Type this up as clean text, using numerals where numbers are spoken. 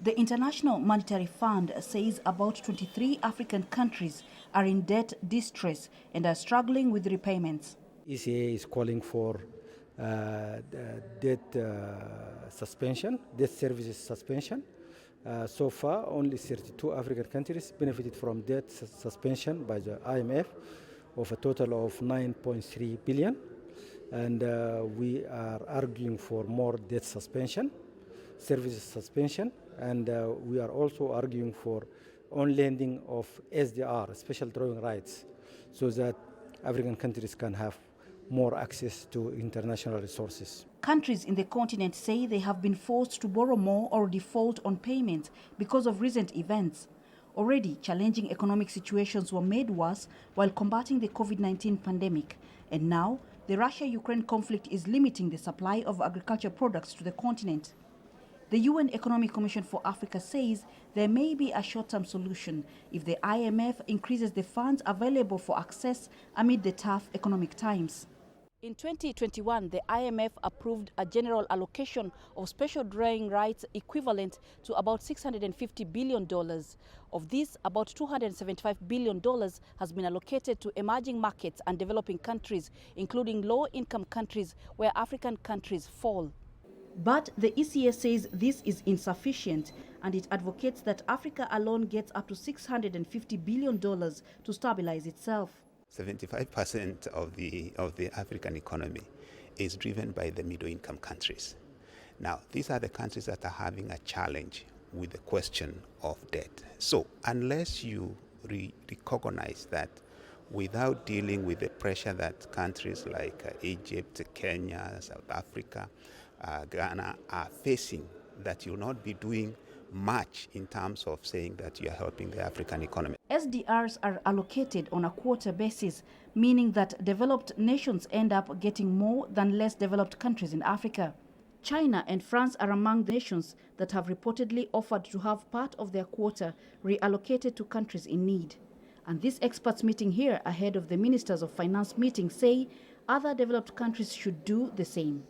The International Monetary Fund says about 23 African countries are in debt distress and are struggling with repayments. ECA is calling for debt suspension, debt services suspension. So far, only 32 African countries benefited from debt suspension by the IMF of a total of 9.3 billion. And we are arguing for more debt suspension, services suspension, and we are also arguing for on-lending of SDR, special drawing rights, so that African countries can have more access to international resources. Countries in the continent say they have been forced to borrow more or default on payments because of recent events. Already, challenging economic situations were made worse while combating the COVID-19 pandemic. And now, the Russia-Ukraine conflict is limiting the supply of agriculture products to the continent. The UN Economic Commission for Africa says there may be a short-term solution if the IMF increases the funds available for access amid the tough economic times. In 2021, the IMF approved a general allocation of special drawing rights equivalent to about $650 billion. Of this, about $275 billion has been allocated to emerging markets and developing countries, including low-income countries where African countries fall. But the ECA says this is insufficient, and it advocates that Africa alone gets up to $650 billion to stabilize itself. 75% of the African economy is driven by the middle-income countries. Now, these are the countries that are having a challenge with the question of debt. So, unless you recognize that without dealing with the pressure that countries like Egypt, Kenya, South Africa, Ghana are facing, that you'll not be doing much in terms of saying that you are helping the African economy. SDRs are allocated on a quota basis, meaning that developed nations end up getting more than less developed countries in Africa. China and France are among the nations that have reportedly offered to have part of their quota reallocated to countries in need. And this experts meeting here ahead of the Ministers of Finance meeting say other developed countries should do the same.